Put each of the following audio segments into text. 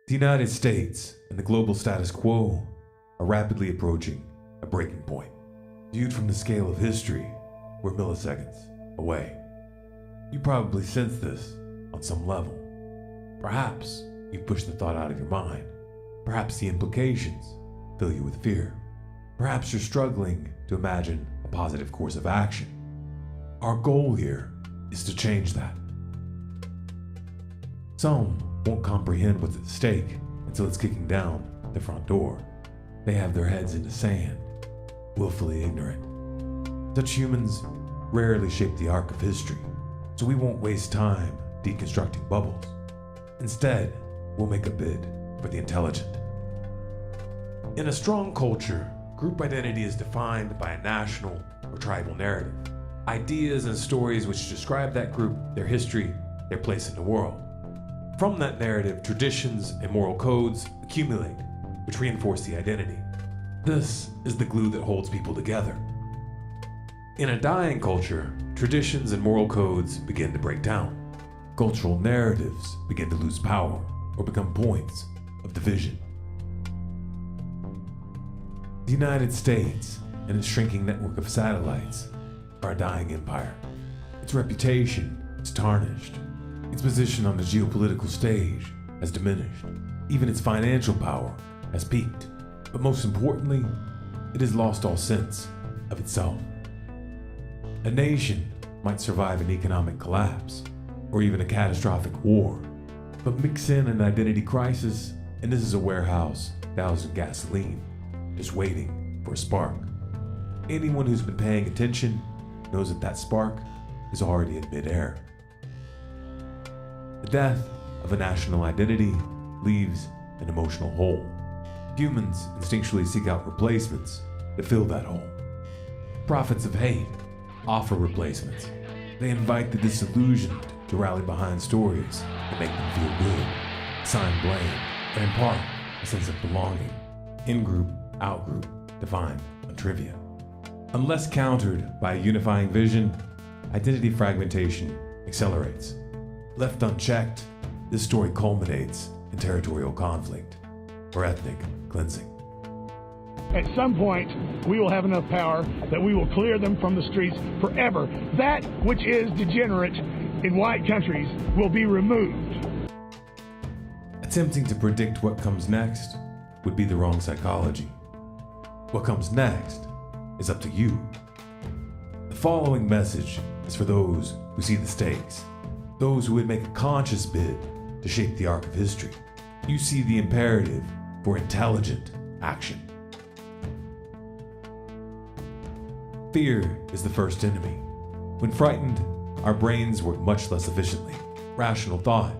The United States and the global status quo are rapidly approaching a breaking point. Viewed from the scale of history, we're milliseconds away. You probably sense this on some level. Perhaps you've pushed the thought out of your mind. Perhaps the implications fill you with fear. Perhaps you're struggling to imagine a positive course of action. Our goal here is to change that. Some won't comprehend what's at stake until it's kicking down the front door. They have their heads in the sand, willfully ignorant. Such humans rarely shape the arc of history, so we won't waste time deconstructing bubbles. Instead, we'll make a bid for the intelligent. In a strong culture, group identity is defined by a national or tribal narrative. Ideas and stories which describe that group, their history, their place in the world. From that narrative, traditions and moral codes accumulate, which reinforce the identity. This is the glue that holds people together. In a dying culture, traditions and moral codes begin to break down. Cultural narratives begin to lose power or become points of division. The United States and its shrinking network of satellites are a dying empire. Its reputation is tarnished. Its position on the geopolitical stage has diminished. Even its financial power has peaked. But most importantly, it has lost all sense of itself. A nation might survive an economic collapse or even a catastrophic war, but mix in an identity crisis and this is a warehouse doused in gasoline, just waiting for a spark. Anyone who's been paying attention knows that that spark is already in midair. The death of a national identity leaves an emotional hole. Humans instinctually seek out replacements to fill that hole. Prophets of hate offer replacements. They invite the disillusioned to rally behind stories that make them feel good, assign blame, and impart a sense of belonging. In-group, out-group, defined on trivia. Unless countered by a unifying vision, identity fragmentation accelerates. Left unchecked, this story culminates in territorial conflict or ethnic cleansing. At some point, we will have enough power that we will clear them from the streets forever. That which is degenerate in white countries will be removed. Attempting to predict what comes next would be the wrong psychology. What comes next is up to you. The following message is for those who see the stakes, those who would make a conscious bid to shape the arc of history. You see the imperative for intelligent action. Fear is the first enemy. When frightened, our brains work much less efficiently. Rational thought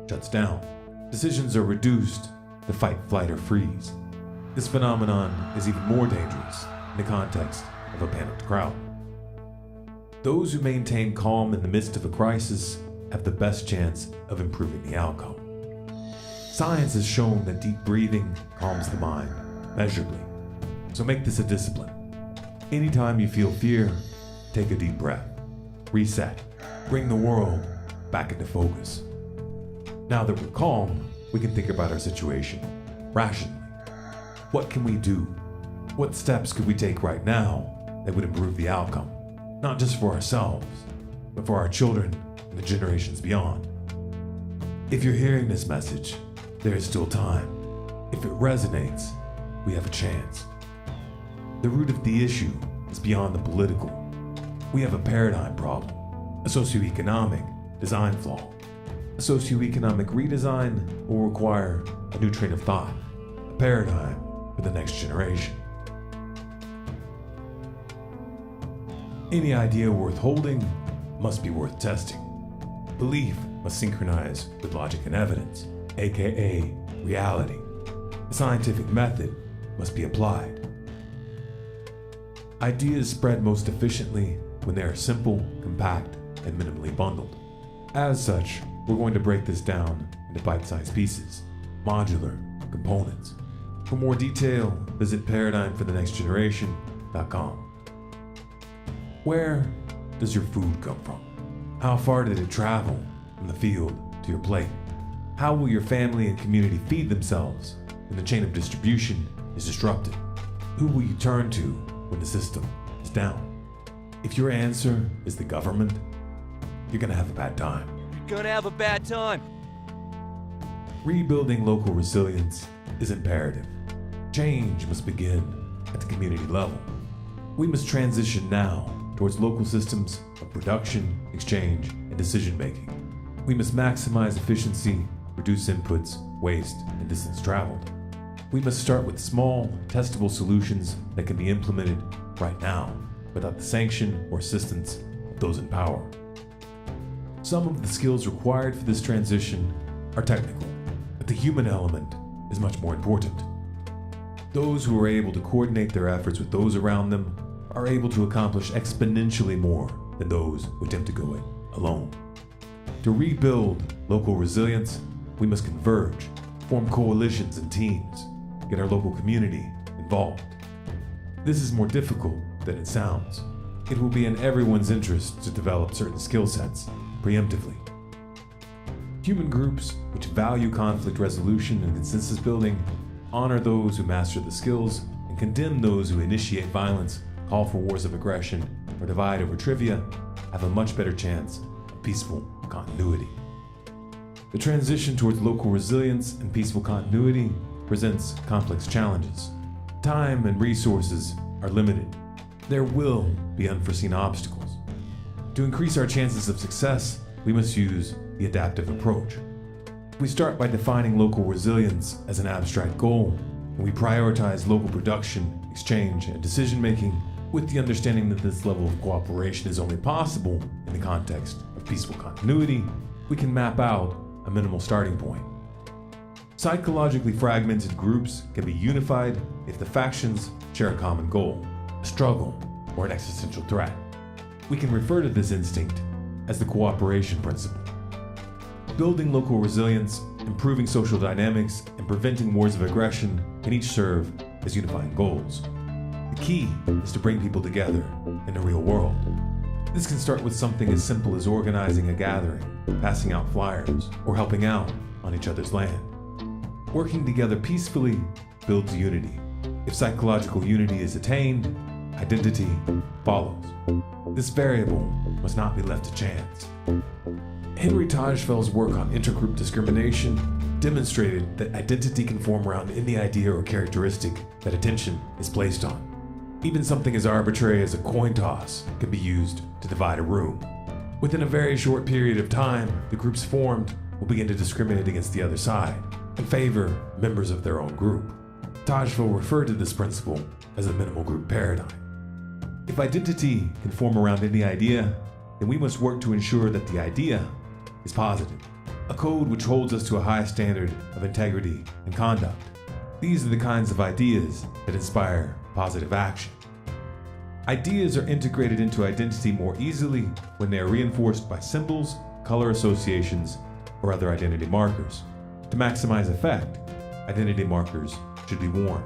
shuts down. Decisions are reduced to fight, flight, or freeze. This phenomenon is even more dangerous in the context of a panicked crowd. Those who maintain calm in the midst of a crisis have the best chance of improving the outcome. Science has shown that deep breathing calms the mind measurably, so make this a discipline. Anytime you feel fear, take a deep breath, reset, bring the world back into focus. Now that we're calm, we can think about our situation rationally. What can we do? What steps could we take right now that would improve the outcome? Not just for ourselves, but for our children and the generations beyond. If you're hearing this message, there is still time. If it resonates, we have a chance. The root of the issue is beyond the political. We have a paradigm problem, a socioeconomic design flaw. A socioeconomic redesign will require a new train of thought, a paradigm for the next generation. Any idea worth holding must be worth testing. Belief must synchronize with logic and evidence, aka reality. The scientific method must be applied. Ideas spread most efficiently when they are simple, compact, and minimally bundled. As such, we're going to break this down into bite-sized pieces, modular components. For more detail, visit paradigmforthenextgeneration.com. Where does your food come from? How far did it travel from the field to your plate? How will your family and community feed themselves when the chain of distribution is disrupted? Who will you turn to when the system is down? If your answer is the government, you're gonna have a bad time. You're gonna have a bad time. Rebuilding local resilience is imperative. Change must begin at the community level. We must transition now towards local systems of production, exchange, and decision-making. We must maximize efficiency, reduce inputs, waste, and distance traveled. We must start with small, testable solutions that can be implemented right now without the sanction or assistance of those in power. Some of the skills required for this transition are technical, but the human element is much more important. Those who are able to coordinate their efforts with those around them are able to accomplish exponentially more than those who attempt to go it alone. To rebuild local resilience, we must converge, form coalitions and teams, get our local community involved. This is more difficult than it sounds. It will be in everyone's interest to develop certain skill sets preemptively. Human groups which value conflict resolution and consensus building honor those who master the skills and condemn those who initiate violence, call for wars of aggression, or divide over trivia have a much better chance of peaceful continuity. The transition towards local resilience and peaceful continuity presents complex challenges. Time and resources are limited. There will be unforeseen obstacles. To increase our chances of success, we must use the adaptive approach. We start by defining local resilience as an abstract goal, and we prioritize local production, exchange, and decision-making with the understanding that this level of cooperation is only possible in the context of peaceful continuity. We can map out a minimal starting point. Psychologically fragmented groups can be unified if the factions share a common goal, a struggle, or an existential threat. We can refer to this instinct as the cooperation principle. Building local resilience, improving social dynamics, and preventing wars of aggression can each serve as unifying goals. The key is to bring people together in the real world. This can start with something as simple as organizing a gathering, passing out flyers, or helping out on each other's land. Working together peacefully builds unity. If psychological unity is attained, identity follows. This variable must not be left to chance. Henry Tajfel's work on intergroup discrimination demonstrated that identity can form around any idea or characteristic that attention is placed on. Even something as arbitrary as a coin toss can be used to divide a room. Within a very short period of time, the groups formed will begin to discriminate against the other side and favor members of their own group. Tajfel referred to this principle as a minimal group paradigm. If identity can form around any idea, then we must work to ensure that the idea is positive, a code which holds us to a high standard of integrity and conduct. These are the kinds of ideas that inspire positive action. Ideas are integrated into identity more easily when they are reinforced by symbols, color associations, or other identity markers. To maximize effect, identity markers should be worn.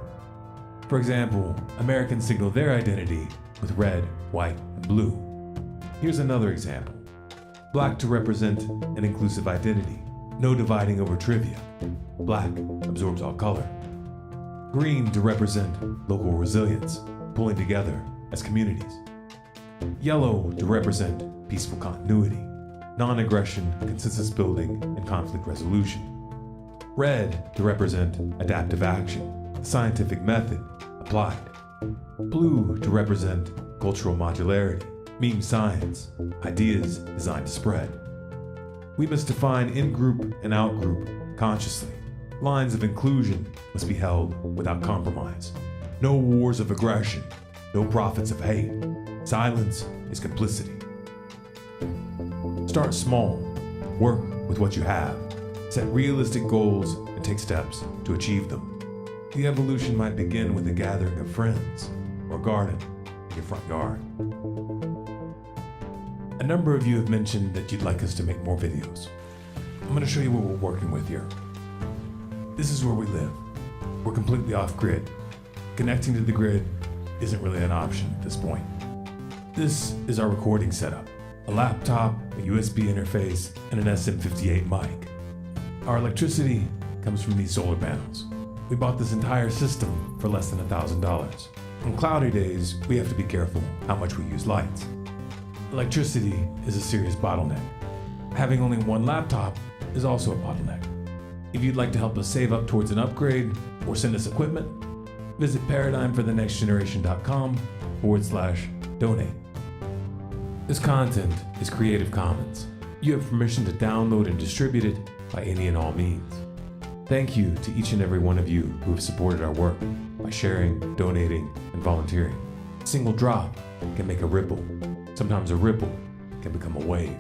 For example, Americans signal their identity with red, white, and blue. Here's another example. Black to represent an inclusive identity, no dividing over trivia. Black absorbs all color. Green to represent local resilience, pulling together as communities. Yellow to represent peaceful continuity, non-aggression, consensus building, and conflict resolution. Red to represent adaptive action, the scientific method applied. Blue to represent cultural modularity, meme science, ideas designed to spread. We must define in-group and out-group consciously. Lines of inclusion must be held without compromise. No wars of aggression, no profits of hate. Silence is complicity. Start small, work with what you have, set realistic goals, and take steps to achieve them. The evolution might begin with a gathering of friends or a garden in your front yard. A number of you have mentioned that you'd like us to make more videos. I'm going to show you what we're working with here. This is where we live. We're completely off-grid. Connecting to the grid isn't really an option at this point. This is our recording setup. A laptop, a USB interface, and an SM58 mic. Our electricity comes from these solar panels. We bought this entire system for less than $1,000. On cloudy days, we have to be careful how much we use lights. Electricity is a serious bottleneck. Having only one laptop is also a bottleneck. If you'd like to help us save up towards an upgrade or send us equipment, visit paradigmforthenextgeneration.com/donate. This content is Creative Commons. You have permission to download and distribute it by any and all means. Thank you to each and every one of you who have supported our work by sharing, donating, and volunteering. A single drop can make a ripple. Sometimes a ripple can become a wave.